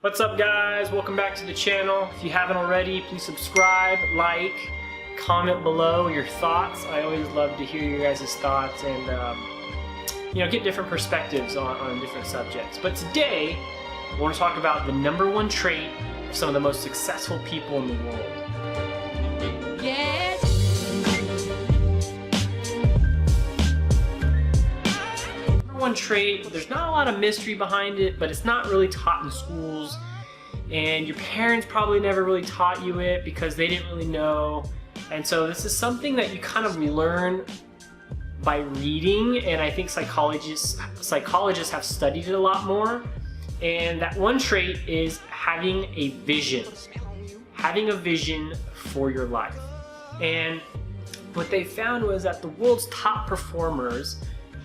What's up, guys? Welcome back to the channel. If you haven't already, please subscribe, like, comment below your thoughts. I always love to hear your guys' thoughts and get different perspectives on different subjects. But today, I want to talk about the #1 trait of some of the most successful people in the world. Yes. One trait, there's not a lot of mystery behind it, but it's not really taught in schools, and your parents probably never really taught you it because they didn't really know. And so this is something that you kind of learn by reading, and I think psychologists have studied it a lot more. And that one trait is having a vision. Having a vision for your life. And what they found was that the world's top performers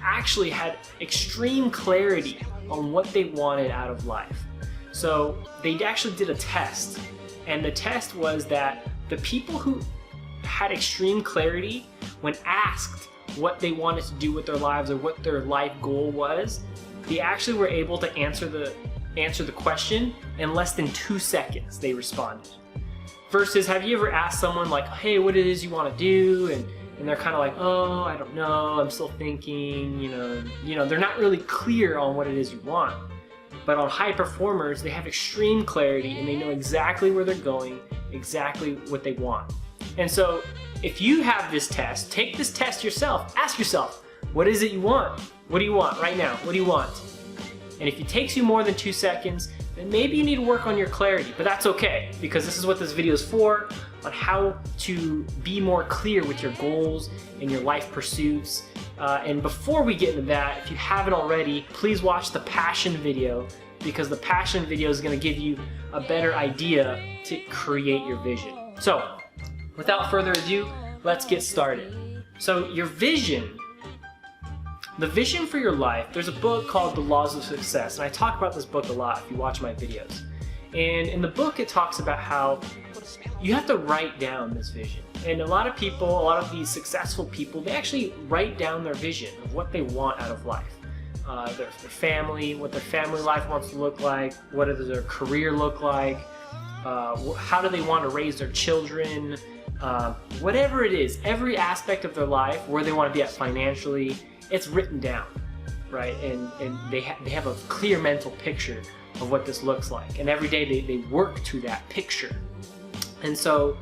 actually had extreme clarity on what they wanted out of life. So they actually did a test, and the test was that the people who had extreme clarity, when asked what they wanted to do with their lives or what their life goal was, they actually were able to answer the question in less than 2 seconds. They responded. Versus, have you ever asked someone like, hey, what it is you want to do? And they're kind of like, oh, I don't know, I'm still thinking, they're not really clear on what it is you want. But on high performers, they have extreme clarity and they know exactly where they're going, exactly what they want. And so if you have this test, take this test yourself, ask yourself, what is it you want? What do you want right now? What do you want? And if it takes you more than 2 seconds, then maybe you need to work on your clarity, but that's okay, because this is what this video is for, on how to be more clear with your goals and your life pursuits. And before we get into that, if you haven't already, please watch the passion video, because the passion video is going to give you a better idea to create your vision. So, without further ado, let's get started. So your vision, the vision for your life, there's a book called The Laws of Success, and I talk about this book a lot if you watch my videos. And in the book it talks about how you have to write down this vision. And a lot of people, a lot of these successful people, they actually write down their vision of what they want out of life. Their family, what their family life wants to look like, what does their career look like, how do they want to raise their children, whatever it is, every aspect of their life, where they want to be at financially, it's written down, right? And they have a clear mental picture of what this looks like. And every day they work to that picture. And so,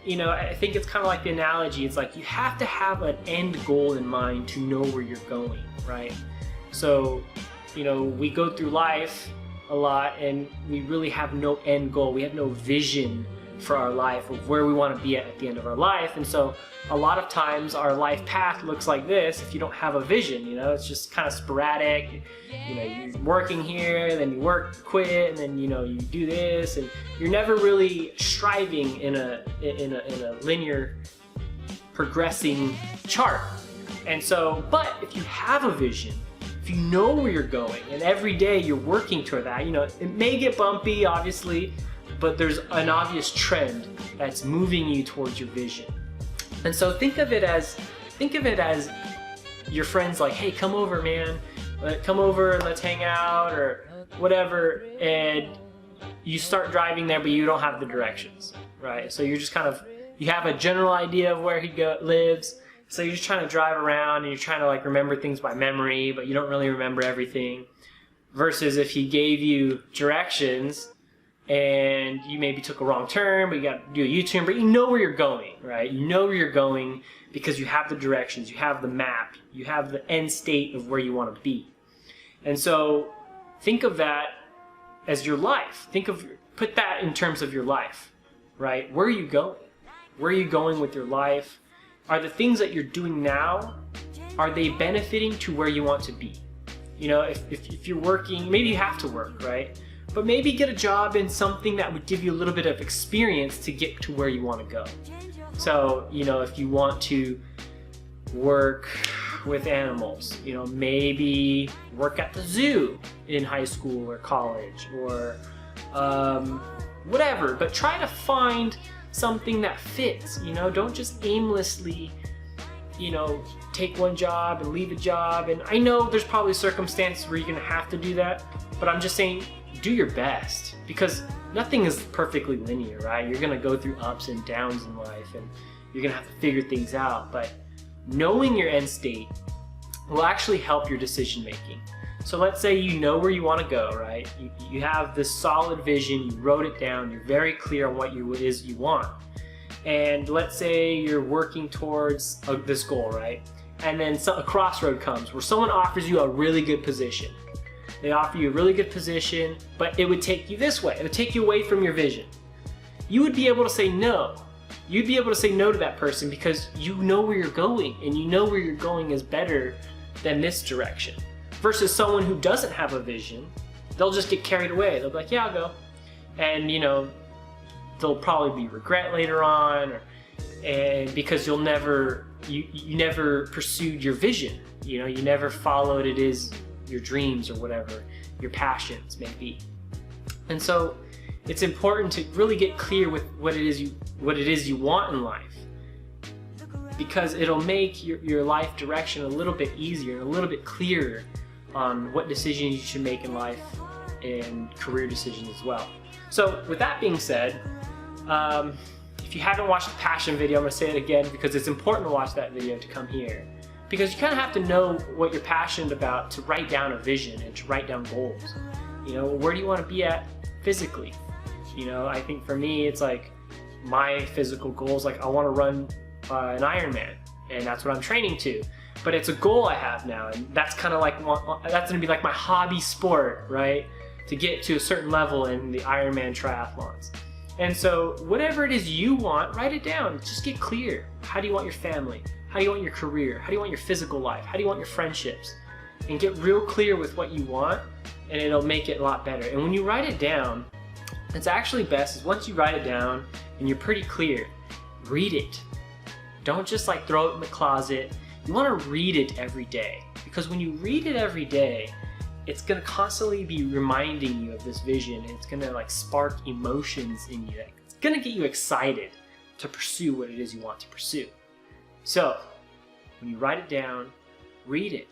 I think it's kind of like the analogy. It's like you have to have an end goal in mind to know where you're going, right? So, we go through life a lot and we really have no end goal. We have no vision for our life of where we want to be at the end of our life. And so a lot of times our life path looks like this if you don't have a vision. It's just kind of sporadic. You're working here, then you quit, and then you do this, and you're never really striving in a linear progressing chart. And so, but if you have a vision, if you know where you're going, and every day you're working toward that, it may get bumpy, obviously, but there's an obvious trend that's moving you towards your vision. And so think of it as your friends like, hey, come over, man, come over and let's hang out or whatever, and you start driving there, but you don't have the directions, right? So you're just you have a general idea of where he lives, so you're just trying to drive around and you're trying to remember things by memory, but you don't really remember everything. Versus if he gave you directions, and you maybe took a wrong turn, but you got to do a U-turn, but you know where you're going, right? You know where you're going because you have the directions, you have the map, you have the end state of where you want to be. And so think of that as your life. Put that in terms of your life, right? Where are you going? Where are you going with your life? Are the things that you're doing now, are they benefiting to where you want to be? If you're working, maybe you have to work, right? But maybe get a job in something that would give you a little bit of experience to get to where you want to go. So, if you want to work with animals, maybe work at the zoo in high school or college or whatever. But try to find something that fits, don't just aimlessly, take one job and leave a job. And I know there's probably circumstances where you're going to have to do that, but I'm just saying do your best, because nothing is perfectly linear, right? You're gonna go through ups and downs in life, and you're gonna have to figure things out, but knowing your end state will actually help your decision making. So let's say you know where you want to go, right? You have this solid vision, you wrote it down, you're very clear on what it is you want. And let's say you're working towards this goal, right? And then a crossroad comes where someone offers you a really good position. They offer you a really good position, but it would take you this way. It would take you away from your vision. You would be able to say no. You'd be able to say no to that person because you know where you're going, and you know where you're going is better than this direction. Versus someone who doesn't have a vision, they'll just get carried away. They'll be like, yeah, I'll go. And there'll probably be regret later on, and because you never pursued your vision. You never followed your dreams or whatever your passions may be. And so it's important to really get clear with what it is you want in life, because it'll make your life direction a little bit easier and a little bit clearer on what decisions you should make in life and career decisions as well. So with that being said, if you haven't watched the passion video, I'm going to say it again because it's important to watch that video to come here. Because you kind of have to know what you're passionate about to write down a vision and to write down goals. Where do you want to be at physically? I think for me, it's like my physical goals, like I want to run an Ironman, and that's what I'm training to. But it's a goal I have now, and that's kind of like, that's going to be like my hobby sport, right? To get to a certain level in the Ironman triathlons. And so whatever it is you want, write it down. Just get clear. How do you want your family? How do you want your career? How do you want your physical life? How do you want your friendships? And get real clear with what you want, and it'll make it a lot better. And when you write it down, it's actually best is once you write it down and you're pretty clear, read it. Don't just like throw it in the closet. You want to read it every day, because when you read it every day, it's going to constantly be reminding you of this vision. It's going to like spark emotions in you. It's going to get you excited to pursue what it is you want to pursue. So when you write it down, read it.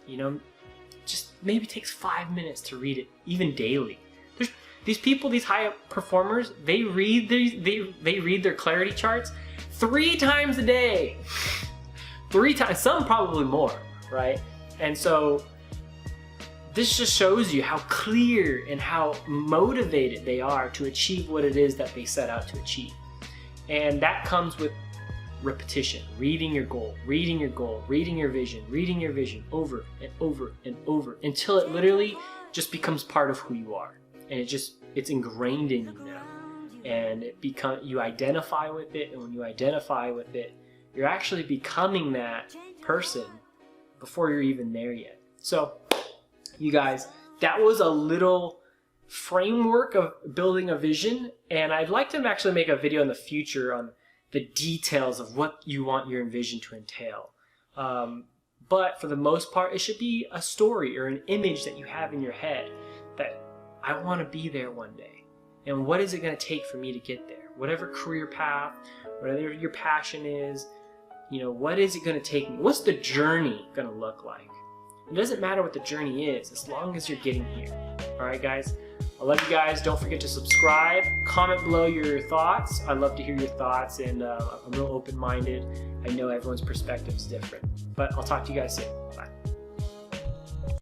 Just maybe takes 5 minutes to read it, even daily. There's these people, these high performers, they read their clarity charts 3 times a day. 3 times, some probably more, right? And so this just shows you how clear and how motivated they are to achieve what it is that they set out to achieve. And that comes with repetition, reading your goal, reading your vision over and over and over until it literally just becomes part of who you are. And it's ingrained in you now. And you identify with it, and when you identify with it, you're actually becoming that person before you're even there yet. So, you guys, that was a little framework of building a vision, and I'd like to actually make a video in the future on the details of what you want your vision to entail. But for the most part, it should be a story or an image that you have in your head that I want to be there one day. And what is it going to take for me to get there? Whatever career path, whatever your passion is, what is it going to take me? What's the journey going to look like? It doesn't matter what the journey is, as long as you're getting here. All right, guys? I love you guys. Don't forget to subscribe. Comment below your thoughts. I'd love to hear your thoughts, and I'm real open-minded. I know everyone's perspective is different. But I'll talk to you guys soon. Bye.